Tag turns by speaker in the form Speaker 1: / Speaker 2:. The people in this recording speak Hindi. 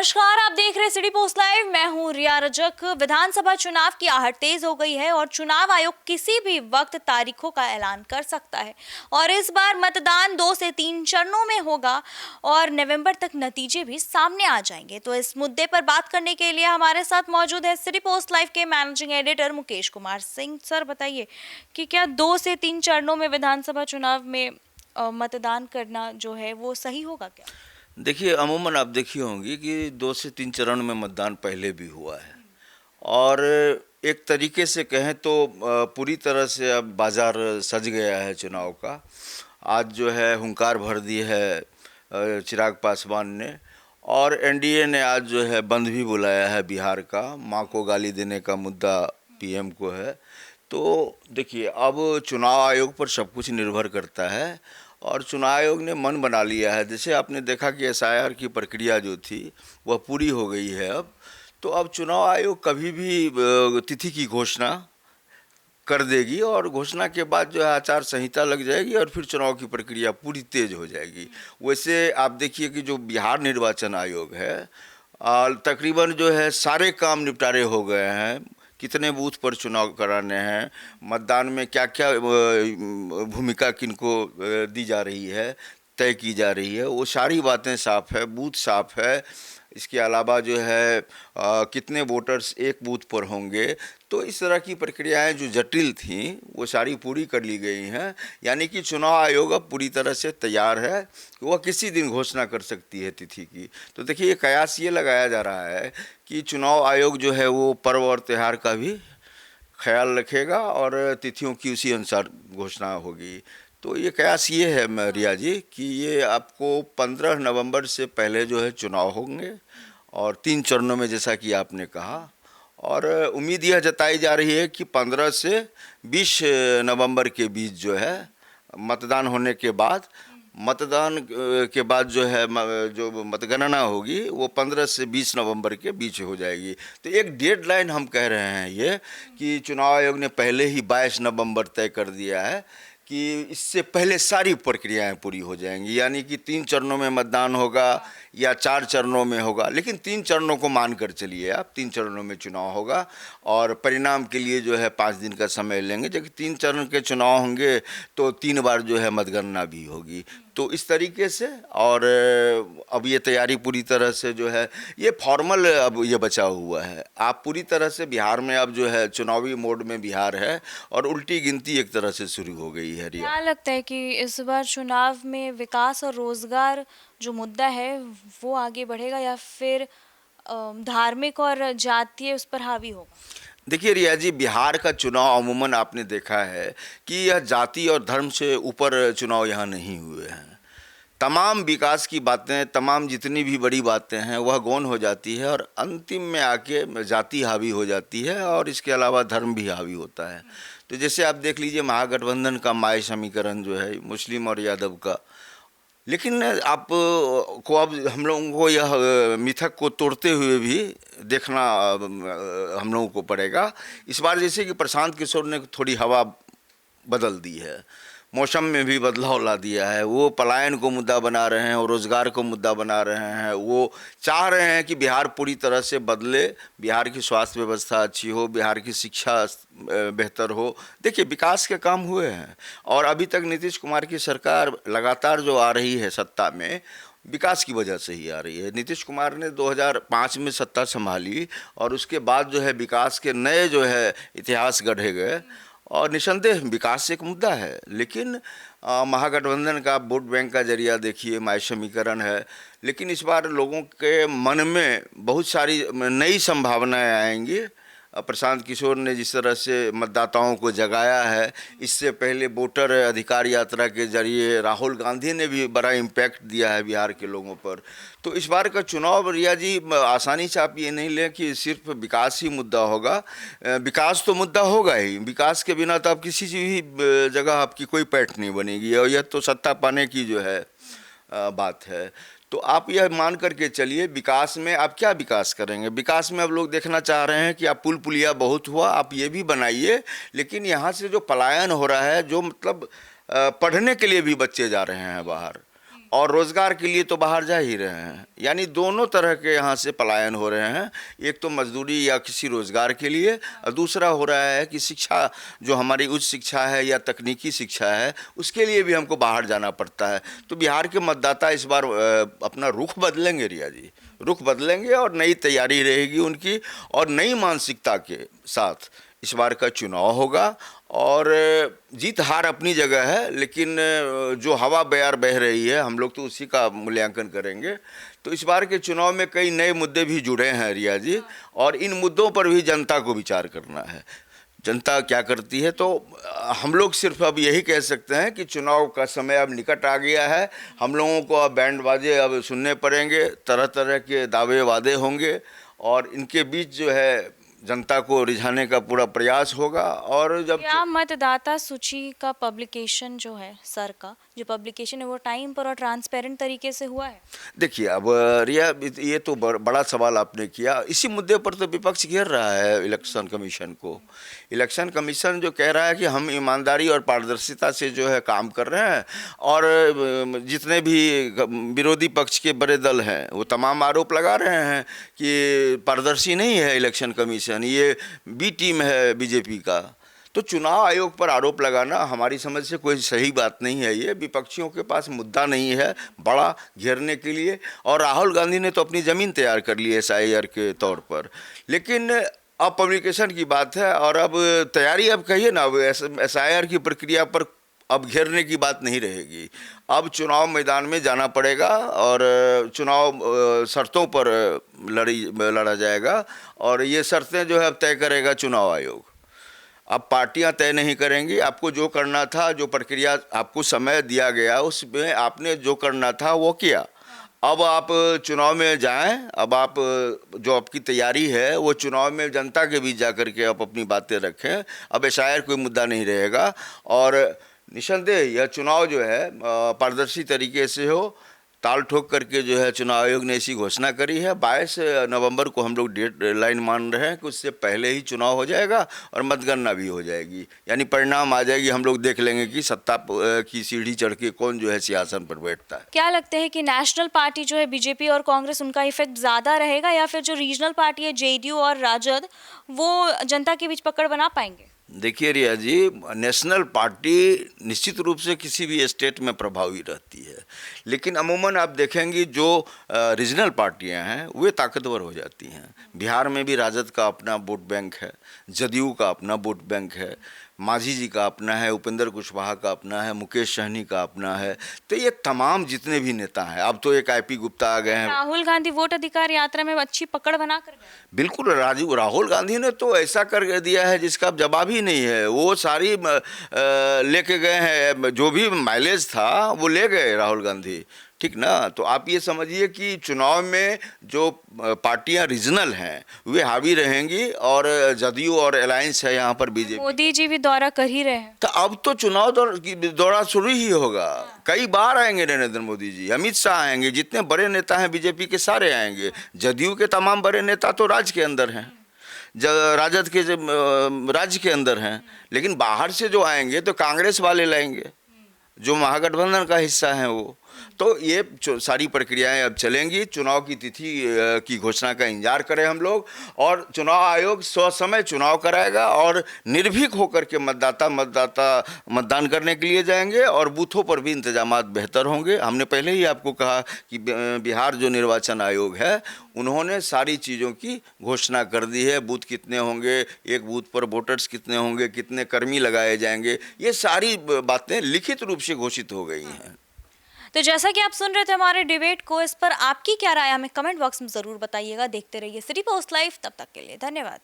Speaker 1: नमस्कार, आप देख रहे हैं सिटी पोस्ट लाइव। मैं हूं रिया रजक। विधानसभा चुनाव की आहट तेज हो गई है और चुनाव आयोग किसी भी वक्त तारीखों का ऐलान कर सकता है। और इस बार मतदान 2 से 3 चरणों में होगा और नवंबर तक नतीजे भी सामने आ जाएंगे। तो इस मुद्दे पर बात करने के लिए हमारे साथ मौजूद है सिटी पोस्ट लाइव के managing editor Mukesh Kumar Singh. Sir, बताइए कि क्या 2 से 3 चरणों में विधानसभा चुनाव में मतदान करना जो है वो सही होगा क्या?
Speaker 2: देखिए, अमूमन आप देखी होंगी कि 2 से 3 चरण में मतदान पहले भी हुआ है और एक तरीके से कहें तो पूरी तरह से अब बाज़ार सज गया है चुनाव का। आज जो है हुंकार भर दी है चिराग पासवान ने, और एनडीए ने आज जो है बंद भी बुलाया है बिहार का। माँ को गाली देने का मुद्दा पीएम को है। तो देखिए, अब चुनाव आयोग पर सब कुछ निर्भर करता है और चुनाव आयोग ने मन बना लिया है। जैसे आपने देखा कि एसआईआर की प्रक्रिया जो थी वह पूरी हो गई है अब। तो अब चुनाव आयोग कभी भी तिथि की घोषणा कर देगी और घोषणा के बाद जो है आचार संहिता लग जाएगी और फिर चुनाव की प्रक्रिया पूरी तेज हो जाएगी। वैसे आप देखिए कि जो बिहार निर्वाचन आयोग है तकरीबन जो है सारे काम निपटारे हो गए हैं। कितने बूथ पर चुनाव कराने हैं, मतदान में क्या क्या भूमिका किनको दी जा रही है, तय की जा रही है, वो सारी बातें साफ है, बूथ साफ है। इसके अलावा जो है कितने वोटर्स एक बूथ पर होंगे। तो इस तरह की प्रक्रियाएं जो जटिल थीं वो सारी पूरी कर ली गई हैं। यानी कि चुनाव आयोग अब पूरी तरह से तैयार है कि वह किसी दिन घोषणा कर सकती है तिथि की। तो देखिए, ये कयास ये लगाया जा रहा है कि चुनाव आयोग जो है वो पर्व और त्यौहार का भी ख्याल रखेगा और तिथियों की उसी अनुसार घोषणा होगी। तो ये कयास ये है रिया जी कि ये आपको 15 नवंबर से पहले जो है चुनाव होंगे और 3 चरणों में, जैसा कि आपने कहा। और उम्मीद यह जताई जा रही है कि 15 से 20 नवंबर के बीच जो है मतदान होने के बाद, मतदान के बाद जो है जो मतगणना होगी वो 15 से 20 नवंबर के बीच हो जाएगी। तो एक डेडलाइन हम कह रहे हैं ये कि चुनाव आयोग ने पहले ही 22 नवंबर तय कर दिया है कि इससे पहले सारी प्रक्रियाएं पूरी हो जाएंगी। यानी कि 3 चरणों में मतदान होगा या 4 चरणों में होगा, लेकिन 3 चरणों को मान कर चलिए आप। 3 चरणों में चुनाव होगा और परिणाम के लिए जो है 5 दिन का समय लेंगे। जब 3 चरण के चुनाव होंगे तो 3 बार जो है मतगणना भी होगी। तो इस तरीके से, और अब ये तैयारी पूरी तरह से जो है ये फॉर्मल अब ये बचा हुआ है। आप पूरी तरह से बिहार में अब जो है चुनावी मोड में बिहार है और उल्टी गिनती एक तरह से शुरू हो गई है। रिया,
Speaker 1: क्या लगता है कि इस बार चुनाव में विकास और रोजगार जो मुद्दा है वो आगे बढ़ेगा या फिर धार्मिक और जातीय उस पर हावी होगा?
Speaker 2: देखिए रिया जी, बिहार का चुनाव अमूमन आपने देखा है कि यह जाति और धर्म से ऊपर चुनाव यहाँ नहीं हुए हैं। तमाम विकास की बातें, तमाम जितनी भी बड़ी बातें हैं वह गौण हो जाती है और अंतिम में आके जाति हावी हो जाती है और इसके अलावा धर्म भी हावी होता है। तो जैसे आप देख लीजिए महागठबंधन का माय समीकरण जो है मुस्लिम और यादव का। लेकिन आप को अब हम लोगों को यह मिथक को तोड़ते हुए भी देखना हम लोगों को पड़ेगा। इस बार जैसे कि प्रशांत किशोर ने थोड़ी हवा बदल दी है, मौसम में भी बदलाव ला दिया है। वो पलायन को मुद्दा बना रहे हैं और रोज़गार को मुद्दा बना रहे हैं। वो चाह रहे हैं कि बिहार पूरी तरह से बदले, बिहार की स्वास्थ्य व्यवस्था अच्छी हो, बिहार की शिक्षा बेहतर हो। देखिए, विकास के काम हुए हैं और अभी तक नीतीश कुमार की सरकार लगातार जो आ रही है सत्ता में, विकास की वजह से ही आ रही है। नीतीश कुमार ने 2005 में सत्ता संभाली और उसके बाद जो है विकास के नए जो है इतिहास गढ़े गए और निसंदेह विकास एक मुद्दा है। लेकिन महागठबंधन का वोट बैंक का जरिया देखिए, माय समीकरण है। लेकिन इस बार लोगों के मन में बहुत सारी नई संभावनाएं आएंगी। प्रशांत किशोर ने जिस तरह से मतदाताओं को जगाया है, इससे पहले वोटर अधिकार यात्रा के जरिए राहुल गांधी ने भी बड़ा इम्पैक्ट दिया है बिहार के लोगों पर। तो इस बार का चुनाव रिया जी आसानी से आप ये नहीं लें कि सिर्फ विकास ही मुद्दा होगा। विकास तो मुद्दा होगा ही, विकास के बिना तो आप किसी भी जगह आपकी कोई पैठ नहीं बनेगी और यह तो सत्ता पाने की जो है बात है। तो आप यह मान करके चलिए, विकास में आप क्या विकास करेंगे? विकास में अब लोग देखना चाह रहे हैं कि आप पुल पुलिया बहुत हुआ, आप ये भी बनाइए। लेकिन यहाँ से जो पलायन हो रहा है, जो मतलब पढ़ने के लिए भी बच्चे जा रहे हैं बाहर, और रोजगार के लिए तो बाहर जा ही रहे हैं। यानी दोनों तरह के यहाँ से पलायन हो रहे हैं, एक तो मजदूरी या किसी रोजगार के लिए, और दूसरा हो रहा है कि शिक्षा, जो हमारी उच्च शिक्षा है या तकनीकी शिक्षा है, उसके लिए भी हमको बाहर जाना पड़ता है। तो बिहार के मतदाता इस बार अपना रुख बदलेंगे रिया जी, रुख बदलेंगे और नई तैयारी रहेगी उनकी, और नई मानसिकता के साथ इस बार का चुनाव होगा। और जीत हार अपनी जगह है, लेकिन जो हवा बयार बह रही है हम लोग तो उसी का मूल्यांकन करेंगे। तो इस बार के चुनाव में कई नए मुद्दे भी जुड़े हैं रिया जी, और इन मुद्दों पर भी जनता को विचार करना है, जनता क्या करती है। तो हम लोग सिर्फ अब यही कह सकते हैं कि चुनाव का समय अब निकट आ गया है, हम लोगों को अब बैंड बाजे अब सुनने पड़ेंगे, तरह तरह के दावे वादे होंगे, और इनके बीच जो है जनता को रिझाने का पूरा प्रयास होगा। और जब
Speaker 1: क्या मतदाता सूची का पब्लिकेशन जो है, सर का जो पब्लिकेशन है, वो टाइम पर और ट्रांसपेरेंट तरीके से हुआ है?
Speaker 2: देखिए, अब रिया, ये तो बड़ा सवाल आपने किया। इसी मुद्दे पर तो विपक्ष घेर रहा है इलेक्शन कमीशन को। इलेक्शन कमीशन जो कह रहा है कि हम ईमानदारी और पारदर्शिता से जो है काम कर रहे हैं, और जितने भी विरोधी पक्ष के बड़े दल हैं वो तमाम आरोप लगा रहे हैं कि पारदर्शी नहीं है इलेक्शन कमीशन, ये बी टीम है बीजेपी का। तो चुनाव आयोग पर आरोप लगाना हमारी समझ से कोई सही बात नहीं है। ये विपक्षियों के पास मुद्दा नहीं है बड़ा घेरने के लिए, और राहुल गांधी ने तो अपनी ज़मीन तैयार कर ली SIR के तौर पर। लेकिन अब पब्लिकेशन की बात है, और अब तैयारी, अब कहिए ना, अब SIR की प्रक्रिया पर अब घेरने की बात नहीं रहेगी। अब चुनाव मैदान में जाना पड़ेगा, और चुनाव शर्तों पर लड़ा जाएगा, और ये शर्तें जो है अब तय करेगा चुनाव आयोग। अब पार्टियां तय नहीं करेंगी। आपको जो करना था, जो प्रक्रिया आपको समय दिया गया, उसमें आपने जो करना था वो किया। अब आप चुनाव में जाएं, अब आप जो आपकी तैयारी है वो चुनाव में जनता के बीच जा कर के आप अपनी बातें रखें। अब SIR कोई मुद्दा नहीं रहेगा, और निसंदेह यह चुनाव जो है पारदर्शी तरीके से हो, ताल ठोक करके जो है चुनाव आयोग ने ऐसी घोषणा करी है। 22 नवंबर को हम लोग डेडलाइन मान रहे हैं कि उससे पहले ही चुनाव हो जाएगा और मतगणना भी हो जाएगी, यानी परिणाम आ जाएगी। हम लोग देख लेंगे कि सत्ता की सीढ़ी चढ़ के कौन जो है सिंहासन पर बैठता है।
Speaker 1: क्या लगता है कि नेशनल पार्टी जो है बीजेपी और कांग्रेस, उनका इफेक्ट ज़्यादा रहेगा, या फिर जो रीजनल पार्टी है JDU और राजद, वो जनता के बीच पकड़ बना पाएंगे?
Speaker 2: देखिए रिया जी, नेशनल पार्टी निश्चित रूप से किसी भी स्टेट में प्रभावी रहती है, लेकिन अमूमन आप देखेंगे जो रीजनल पार्टियां हैं वे ताकतवर हो जाती हैं। बिहार में भी राजद का अपना वोट बैंक है, जदयू का अपना वोट बैंक है, मांझी जी का अपना है, उपेंद्र कुशवाहा का अपना है, मुकेश सहनी का अपना है। तो ये तमाम जितने भी नेता हैं, अब तो एक IP गुप्ता आ गए हैं।
Speaker 1: राहुल गांधी वोट अधिकार यात्रा में अच्छी पकड़ बना कर गए।
Speaker 2: बिल्कुल, राहुल गांधी ने तो ऐसा कर दिया है जिसका जवाब ही नहीं है। वो सारी लेके गए हैं, जो भी माइलेज था वो ले गए राहुल गांधी, ठीक ना। तो आप ये समझिए कि चुनाव में जो पार्टियां रीजनल हैं वे हावी रहेंगी, और जदयू और अलायंस है यहाँ पर बीजेपी।
Speaker 1: मोदी जी भी दौरा कर ही रहे हैं।
Speaker 2: तो अब तो चुनाव दौरा शुरू ही होगा। कई बार आएंगे नरेंद्र मोदी जी, अमित शाह आएंगे, जितने बड़े नेता हैं बीजेपी के सारे आएंगे। जदयू के तमाम बड़े नेता तो राज्य के अंदर हैं, राजद के राज्य के अंदर हैं, लेकिन बाहर से जो आएंगे तो कांग्रेस वाले लाएंगे, जो महागठबंधन का हिस्सा है वो। तो ये सारी प्रक्रियाएं अब चलेंगी। चुनाव की तिथि की घोषणा का इंतजार करें हम लोग, और चुनाव आयोग समय चुनाव कराएगा, और निर्भीक होकर के मतदान करने के लिए जाएंगे, और बूथों पर भी इंतजामात बेहतर होंगे। हमने पहले ही आपको कहा कि बिहार जो निर्वाचन आयोग है उन्होंने सारी चीज़ों की घोषणा कर दी है। बूथ कितने होंगे, एक बूथ पर वोटर्स कितने होंगे, कितने कर्मी लगाए जाएंगे, ये सारी बातें लिखित रूप से घोषित हो गई हैं।
Speaker 1: तो जैसा कि आप सुन रहे थे हमारे डिबेट को, इस पर आपकी क्या राय, हमें कमेंट बॉक्स में ज़रूर बताइएगा। देखते रहिए सिटी पोस्ट लाइव, तब तक के लिए धन्यवाद।